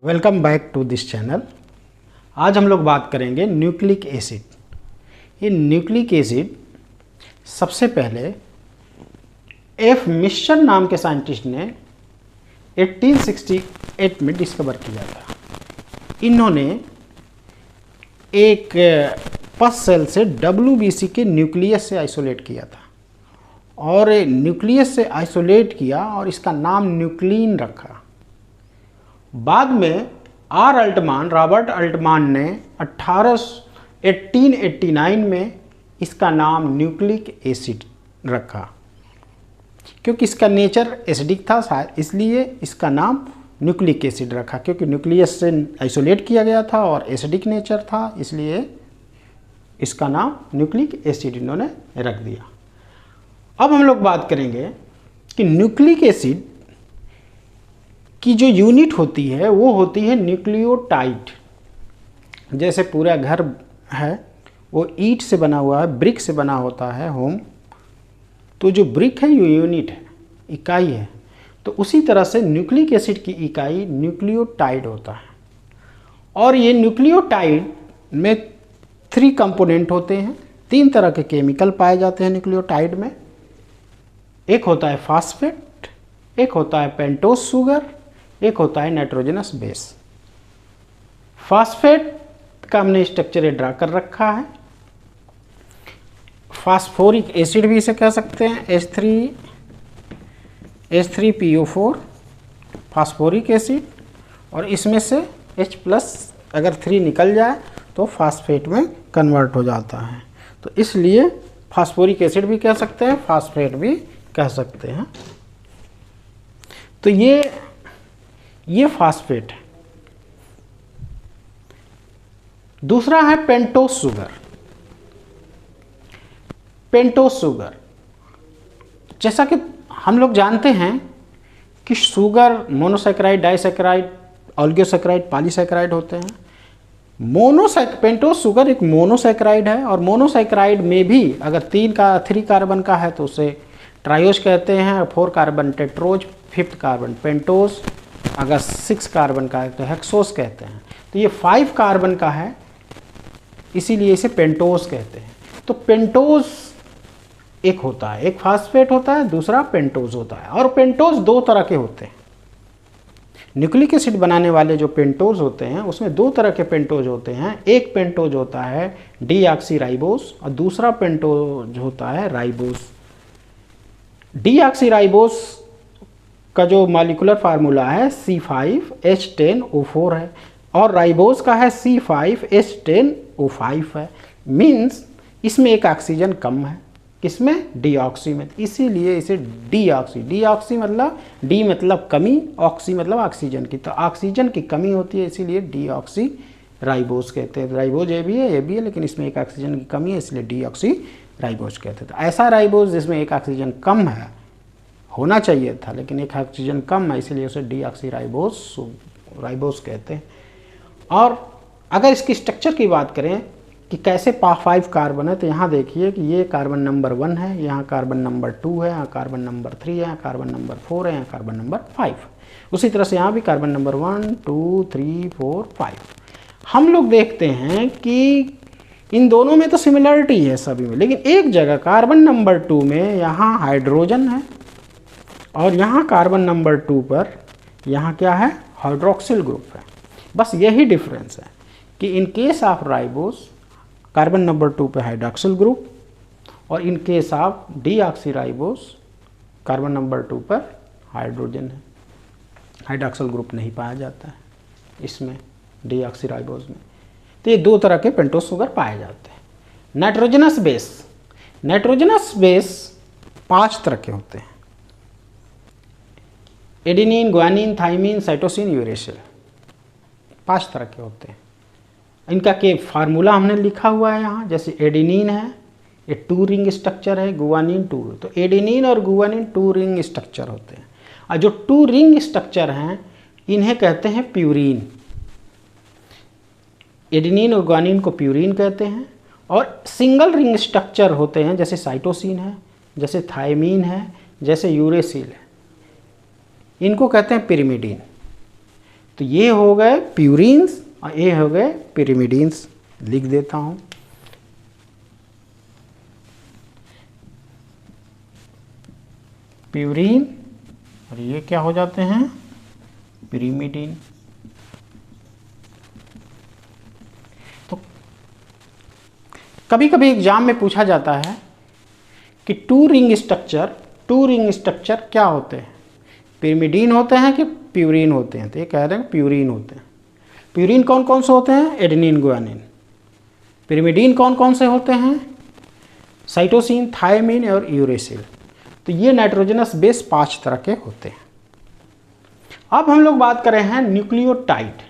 Welcome back to this channel. आज हम लोग बात करेंगे न्यूक्लिक एसिड। ये न्यूक्लिक एसिड सबसे पहले एफ मिश्र नाम के साइंटिस्ट ने 1868 में डिस्कवर किया था। इन्होंने एक पस सेल से WBC के न्यूक्लियस से आइसोलेट किया था और न्यूक्लियस से आइसोलेट किया और इसका नाम न्यूक्लिन रखा। बाद में रॉबर्ट अल्टमान ने 1889 में इसका नाम न्यूक्लिक एसिड रखा, क्योंकि इसका नेचर एसिडिक था शायद, इसलिए इसका नाम न्यूक्लिक एसिड रखा। क्योंकि न्यूक्लियस से आइसोलेट किया गया था और एसिडिक नेचर था, इसलिए इसका नाम न्यूक्लिक एसिड इन्होंने रख दिया। अब हम लोग बात करेंगे कि न्यूक्लिक एसिड की जो यूनिट होती है वो होती है न्यूक्लियोटाइड। जैसे पूरा घर है वो ईंट से बना हुआ है, ब्रिक से बना होता है होम, तो जो ब्रिक है ये यूनिट है, इकाई है। तो उसी तरह से न्यूक्लिक एसिड की इकाई न्यूक्लियोटाइड होता है। और ये न्यूक्लियोटाइड में 3 कंपोनेंट होते हैं। 3 तरह के केमिकल पाए जाते हैं न्यूक्लियोटाइड में। एक होता है फास्फेट, एक होता है पेंटोस शुगर, एक होता है नाइट्रोजनस बेस। फास्फेट का हमने स्ट्रक्चर ड्रा कर रखा है। फास्फोरिक एसिड भी इसे कह सकते हैं, H3PO4 फास्फोरिक एसिड, और इसमें से H+ अगर 3 निकल जाए तो फास्फेट में कन्वर्ट हो जाता है। तो इसलिए फास्फोरिक एसिड भी कह सकते हैं, फास्फेट भी कह सकते हैं। तो ये फास्फेट है। दूसरा है पेंटोस शुगर। पेंटोस शुगर, जैसा कि हम लोग जानते हैं कि शुगर मोनोसैकेराइड, डाइसैकेराइड, ऑलिगोसैकेराइड, पॉलीसैकेराइड होते हैं। पेंटोस शुगर एक मोनोसैकेराइड है, और मोनोसैकेराइड में भी अगर 3 कार्बन का है तो उसे ट्रायोज कहते हैं, 4 carbon tetrose, 5th carbon pentose, अगर 6 कार्बन का है तो हेक्सोस कहते हैं। तो ये 5 कार्बन का है, इसीलिए इसे पेंटोस कहते हैं। तो पेंटोस एक होता है, एक फास्फेट होता है, दूसरा पेंटोस होता है। और पेंटोस 2 तरह के होते हैं। न्यूक्लिक एसिड बनाने वाले जो पेंटोस होते हैं उसमें 2 तरह के पेंटोज होते हैं। एक पेंटोज होता है डीऑक्सीराइबोस और दूसरा पेंटोज होता है राइबोस। डीऑक्सीराइबोस का जो मॉलिक्यूलर फार्मूला है C5H10O4 है, और राइबोस का है C5H10O5 है। मीन्स इसमें एक ऑक्सीजन कम है, किसमें? डीऑक्सी में, इसीलिए इसे डीऑक्सी मतलब डी मतलब कमी, ऑक्सी मतलब ऑक्सीजन की। तो ऑक्सीजन की कमी होती है, इसीलिए डीऑक्सी राइबोस कहते हैं। राइबोस ये भी है लेकिन इसमें एक ऑक्सीजन की कमी है, इसलिए डीऑक्सी राइबोस कहते हैं। तो ऐसा राइबोस जिसमें एक ऑक्सीजन कम है होना चाहिए था, लेकिन एक ऑक्सीजन कम है, इसलिए उसे डीऑक्सी राइबोस कहते हैं। और अगर इसकी स्ट्रक्चर की बात करें कि कैसे 5 कार्बन है, तो यहाँ देखिए कि ये कार्बन नंबर 1 है, यहाँ कार्बन नंबर 2 है, यहाँ कार्बन नंबर 3 है, यहाँ कार्बन नंबर 4 है, यहाँ कार्बन नंबर 5। उसी तरह से यहाँ भी कार्बन नंबर 1 2 3 4 5। हम लोग देखते हैं कि इन दोनों में तो सिमिलरिटी है सभी में, लेकिन एक जगह कार्बन नंबर 2 में यहाँ हाइड्रोजन है, और यहाँ कार्बन नंबर 2 पर यहाँ क्या है? हाइड्रोक्सिल ग्रुप है। बस यही डिफरेंस है कि in case of ribose carbon number 2 पे हाइड्रोक्सिल ग्रुप, और in case of deoxyribose carbon number 2 पर हाइड्रोजन है। हाइड्रोक्सिल ग्रुप नहीं पाया जाता है इसमें, डीऑक्सीराइबोस में। तो ये 2 तरह के पेंटोस शुगर पाए जाते हैं। नाइट्रोजनस बेस 5 तरह के होते हैं। Adenine, guanine, thymine, cytosine, uracil, 5 तरह के होते हैं। इनका के फार्मूला हमने लिखा हुआ है यहाँ। जैसे एडेनिन है, ये 2 रिंग स्ट्रक्चर है, गुआनिन 2, तो एडेनिन और गुआनिन 2 रिंग स्ट्रक्चर होते हैं। और जो 2 रिंग स्ट्रक्चर हैं इन्हें कहते हैं प्यूरीन। एडेनिन और ग्वानिन को प्यूरीन कहते हैं। और सिंगल रिंग स्ट्रक्चर होते हैं, जैसे साइटोसिन है, जैसे थाइमिन है, जैसे यूरेसिल है, इनको कहते हैं पिरिमिडीन। तो ये हो गए प्यूरिन्स और ये हो गए पिरिमिडीन्स। लिख देता हूँ। प्यूरिन और ये क्या हो जाते हैं, पिरिमिडीन। तो कभी कभी एग्जाम में पूछा जाता है कि टू रिंग स्ट्रक्चर क्या होते हैं, पिरिमिडीन होते हैं कि प्यूरिन होते हैं। तो ये कह रहे हैं प्यूरिन होते हैं। प्यूरिन कौन कौन से होते हैं, एडेनिन गुआनिन। पिरिमिडीन कौन कौन से होते हैं, साइटोसिन, थायमिन और यूरेसिल। तो ये नाइट्रोजनस बेस 5 तरह के होते हैं। अब हम लोग बात कर रहे हैं न्यूक्लियोटाइड।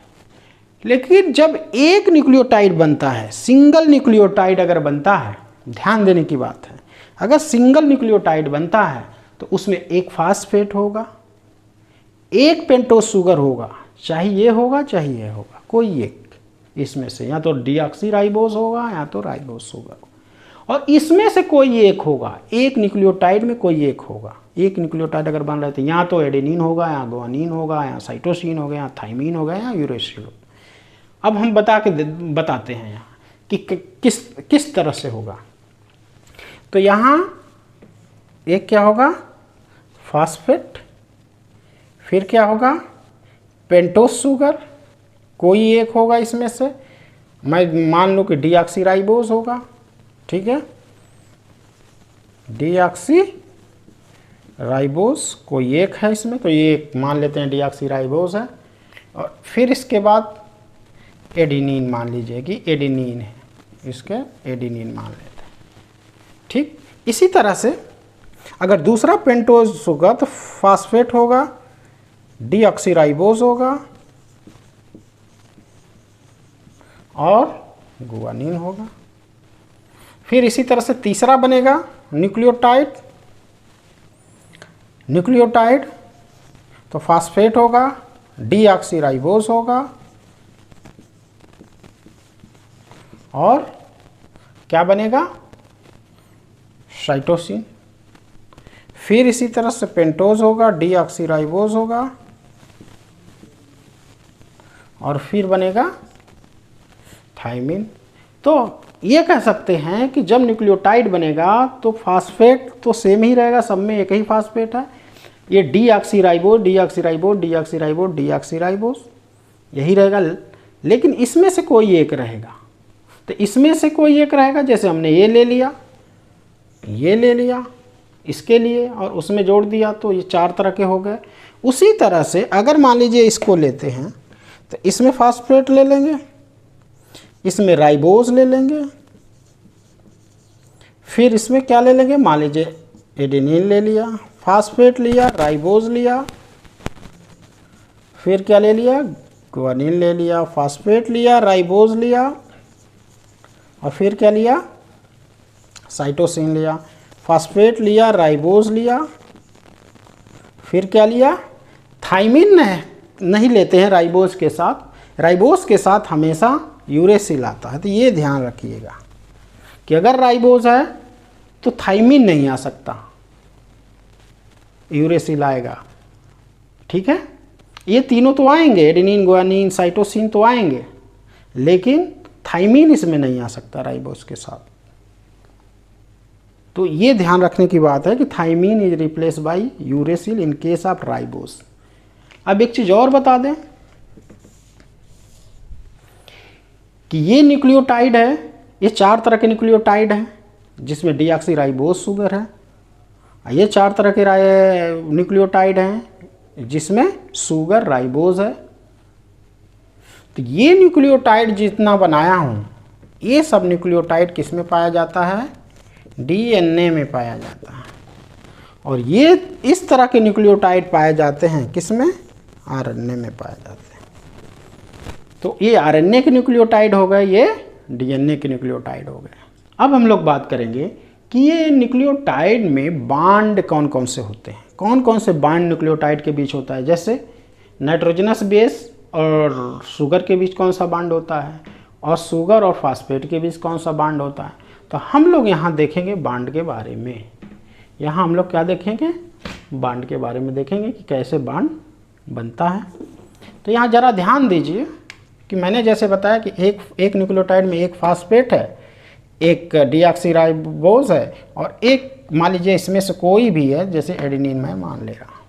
लेकिन जब एक न्यूक्लियोटाइड बनता है, सिंगल न्यूक्लियोटाइड अगर बनता है, ध्यान देने की बात है, अगर सिंगल न्यूक्लियोटाइड बनता है तो उसमें एक फास्फेट होगा, एक पेंटोस शुगर होगा, चाहे ये होगा चाहे ये होगा, कोई एक इसमें से, या तो डीऑक्सीराइबोस होगा या तो राइबोस शुगर, और इसमें से कोई एक होगा, एक न्यूक्लियोटाइड में कोई एक होगा। एक न्यूक्लियोटाइड अगर बन रहा है तो या तो एडेनिन होगा, या गुआनिन होगा, या साइटोसिन होगा, या थाइमिन होगा, या यूरेसिल। अब हम बताते हैं यहाँ कि किस तरह से होगा। तो यहाँ एक क्या होगा, फास्फेट, फिर क्या होगा, पेंटोस शुगर, कोई एक होगा इसमें से, मैं मान लो कि डीऑक्सीराइबोस होगा, ठीक है, डीऑक्सीराइबोस कोई एक है इसमें, तो ये मान लेते हैं डीऑक्सीराइबोस है। और फिर इसके बाद एडेनिन मान लीजिए कि एडेनिन है, इसके एडेनिन मान लेते हैं, ठीक। इसी तरह से अगर दूसरा पेंटोस होगा तो फास्फेट होगा, डीऑक्सीराइबोस होगा और गुआनिन होगा। फिर इसी तरह से तीसरा बनेगा न्यूक्लियोटाइड, तो फास्फेट होगा, डीऑक्सीराइबोस होगा और क्या बनेगा, साइटोसिन। फिर इसी तरह से पेंटोस होगा, डीऑक्सीराइबोस होगा और फिर बनेगा थाइमिन। तो ये कह सकते हैं कि जब न्यूक्लियोटाइड बनेगा तो फास्फेट तो सेम ही रहेगा, सब में एक ही फास्फेट है, ये डीऑक्सीराइबोस डीऑक्सीराइबोस डीऑक्सीराइबोस डीऑक्सीराइबोस यही रहेगा। लेकिन इसमें से कोई एक रहेगा, तो इसमें से कोई एक रहेगा, जैसे हमने ये ले लिया इसके लिए और उसमें जोड़ दिया, तो ये 4 तरह के हो गए। उसी तरह से अगर मान लीजिए इसको लेते हैं तो इसमें फास्फेट ले लेंगे, इसमें राइबोस ले लेंगे, फिर इसमें क्या ले लेंगे, मान लीजिए एडेनिन ले लिया, फास्फेट लिया, राइबोस लिया, फिर क्या ले लिया, गुआनिन ले लिया, फास्फेट लिया, राइबोस लिया और फिर क्या लिया, साइटोसिन लिया, फास्फेट लिया, राइबोस लिया, फिर क्या लिया, थाइमिन नहीं लेते हैं राइबोस के साथ, राइबोस के साथ हमेशा यूरेसिल आता है। तो ये ध्यान रखिएगा कि अगर राइबोस है तो थाइमिन नहीं आ सकता, यूरेसिल आएगा, ठीक है। ये तीनों तो आएंगे, एडेनिन गुआनिन साइटोसिन तो आएंगे, लेकिन थाइमिन इसमें नहीं आ सकता राइबोस के साथ। तो ये ध्यान रखने की बात है कि thymine is replace by uracil in case of ribose. अब एक चीज़ और बता दें कि ये न्यूक्लियोटाइड है, ये 4 तरह के न्यूक्लियोटाइड हैं जिसमें डीऑक्सीराइबोस शुगर है, ये 4 तरह के न्यूक्लियोटाइड हैं जिसमें शुगर राइबोस है। तो ये न्यूक्लियोटाइड जितना बनाया हूँ, ये सब न्यूक्लियोटाइड किस में पाया जाता है, डीएनए में पाया जाता है। और ये इस तरह के न्यूक्लियोटाइड पाए जाते हैं किस में, आरएनए में पाए जाते हैं। तो ये आरएनए के न्यूक्लियोटाइड हो गए, ये डीएनए के न्यूक्लियोटाइड हो गए। अब हम लोग बात करेंगे कि ये न्यूक्लियोटाइड में बांड कौन कौन से होते हैं, कौन कौन से बांड न्यूक्लियोटाइड के बीच होता है। जैसे नाइट्रोजनस बेस और शुगर के बीच कौन सा बांड होता है, और शुगर और फास्फेट के बीच कौन सा बांड होता है। तो हम लोग यहाँ देखेंगे बांड के बारे में, यहाँ हम लोग क्या देखेंगे, बांड के बारे में देखेंगे कि कैसे बांड बनता है। तो यहाँ ज़रा ध्यान दीजिए कि मैंने जैसे बताया कि एक न्यूक्लियोटाइड में एक फास्फेट है, एक डीऑक्सीराइबोज है, और एक मान लीजिए इसमें से कोई भी है, जैसे एडेनिन में मान ले रहा हूँ,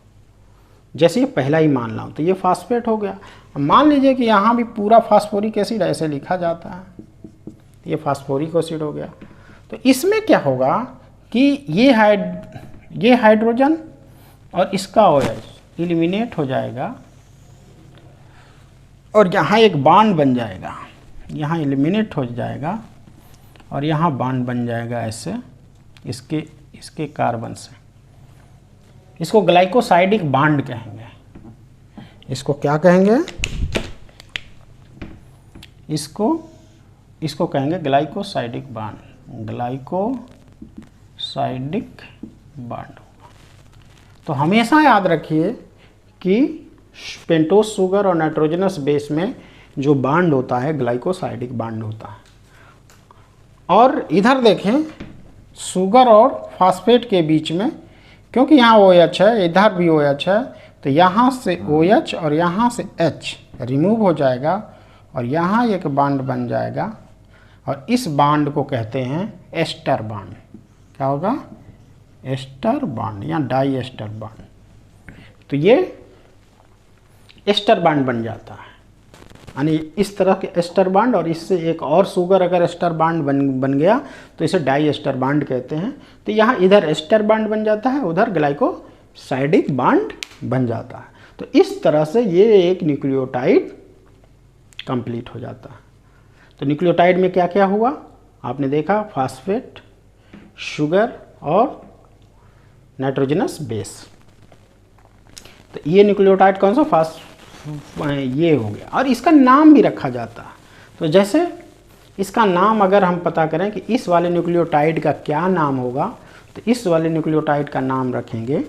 जैसे ये पहला ही मान रहा हूँ, तो ये फास्फेट हो गया। मान लीजिए कि यहाँ भी पूरा फास्फोरिक एसिड ऐसे लिखा जाता है, ये फास्फोरिक एसिड हो गया। तो इसमें क्या होगा कि ये हाइड्रोजन और इसका OH एलिमिनेट हो जाएगा, और यहाँ एक बॉन्ड बन जाएगा, यहाँ एलिमिनेट हो जाएगा, और यहाँ बॉन्ड बन जाएगा ऐसे इसके कार्बन से। इसको ग्लाइकोसाइडिक बॉन्ड कहेंगे। इसको क्या कहेंगे? इसको कहेंगे ग्लाइकोसाइडिक बॉन्ड, ग्लाइकोसाइडिक बॉन्ड। तो हमेशा याद रखिए कि पेंटोज शुगर और नाइट्रोजनस बेस में जो बॉन्ड होता है ग्लाइकोसाइडिक बॉन्ड होता है। और इधर देखें, शुगर और फास्फेट के बीच में, क्योंकि यहाँ OH है, इधर भी OH है, तो यहाँ से OH और यहाँ से H रिमूव हो जाएगा, और यहाँ एक बॉन्ड बन जाएगा, और इस बॉन्ड को कहते हैं एस्टर बॉन्ड। क्या होगा? एस्टर बॉन्ड या डाई एस्टर बॉन्ड। तो ये एस्टर बॉन्ड बन जाता है, यानी इस तरह के एस्टर बॉन्ड, और इससे एक और शुगर अगर एस्टर बॉन्ड बन गया तो इसे डाई एस्टर बॉन्ड कहते हैं। तो यहाँ इधर एस्टर बॉन्ड बन जाता है, उधर ग्लाइकोसाइडिक बॉन्ड बन जाता है। तो इस तरह से ये एक न्यूक्लियोटाइड कंप्लीट हो जाता है। तो न्यूक्लियोटाइड में क्या क्या हुआ आपने देखा, फास्फेट, शुगर और नाइट्रोजनस बेस। तो ये न्यूक्लियोटाइड कौन सा? ये हो गया। और इसका नाम भी रखा जाता है। तो जैसे इसका नाम अगर हम पता करें कि इस वाले न्यूक्लियोटाइड का क्या नाम होगा, तो इस वाले न्यूक्लियोटाइड का नाम रखेंगे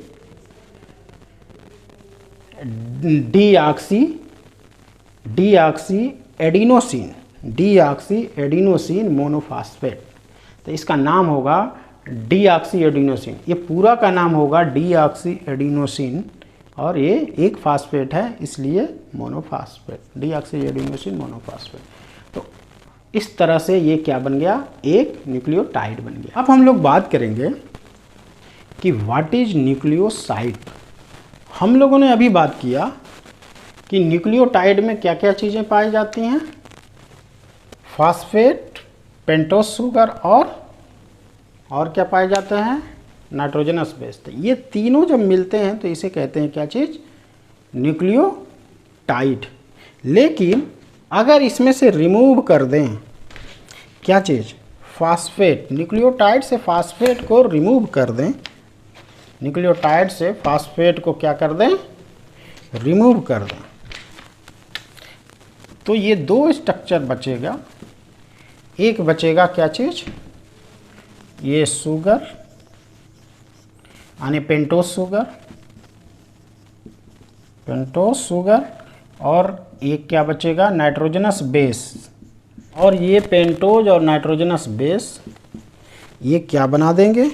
डीऑक्सी एडिनोसिन मोनोफास्फेट। तो इसका नाम होगा डीऑक्सी एडिनोसिन। ये पूरा का नाम होगा डीऑक्सी एडिनोसिन, और ये एक फास्फेट है इसलिए मोनोफास्फेट, डीऑक्सी एडिनोसिन मोनोफास्फेट। तो इस तरह से ये क्या बन गया? एक न्यूक्लियोटाइड बन गया। अब हम लोग बात करेंगे कि व्हाट इज न्यूक्लियोसाइड। हम लोगों ने अभी बात किया कि न्यूक्लियोटाइड में क्या क्या चीज़ें पाई जाती हैं, फास्फेट, पेंटोज शुगर और क्या पाए जाते हैं? Nitrogenous base. तो ये तीनों जब मिलते हैं तो इसे कहते हैं क्या चीज़? न्यूक्लियोटाइड। लेकिन अगर इसमें से रिमूव कर दें क्या चीज़? फास्फेट। न्यूक्लियोटाइड से फास्फेट को रिमूव कर दें, न्यूक्लियोटाइड से फास्फेट को क्या कर दें? रिमूव कर दें, तो ये दो स्ट्रक्चर बचेगा। एक बचेगा क्या चीज़? ये शुगर यानी पेंटोज शुगर, और एक क्या बचेगा? Nitrogenous base. और ये पेंटोज और नाइट्रोजनस बेस ये क्या बना देंगे?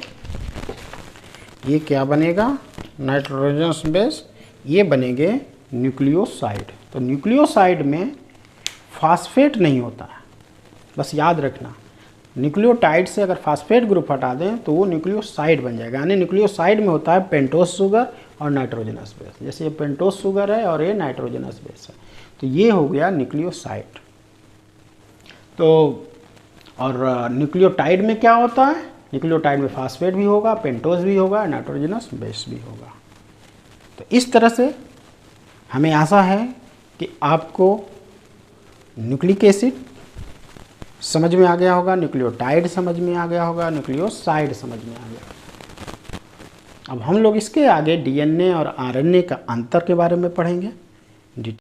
ये क्या बनेगा? नाइट्रोजनस बेस, ये बनेंगे न्यूक्लियोसाइड। तो न्यूक्लियोसाइड में फास्फेट नहीं होता है, बस याद रखना। न्यूक्लियोटाइड से अगर फास्फेट ग्रुप हटा दें तो वो न्यूक्लियोसाइड बन जाएगा। यानी न्यूक्लियोसाइड में होता है पेंटोज शुगर और नाइट्रोजनस बेस। जैसे ये पेंटोज शुगर है और ये नाइट्रोजनस बेस है, तो ये हो गया न्यूक्लियोसाइड। तो और न्यूक्लियोटाइड में क्या होता है? न्यूक्लियोटाइड में फास्फेट भी होगा, पेंटोज भी होगा, नाइट्रोजनस बेस भी होगा। तो इस तरह से हमें आशा है कि आपको न्यूक्लिक एसिड समझ में आ गया होगा, न्यूक्लियोटाइड समझ में आ गया होगा, न्यूक्लियोसाइड समझ में आ गया। अब हम लोग इसके आगे DNA और RNA का अंतर के बारे में पढ़ेंगे।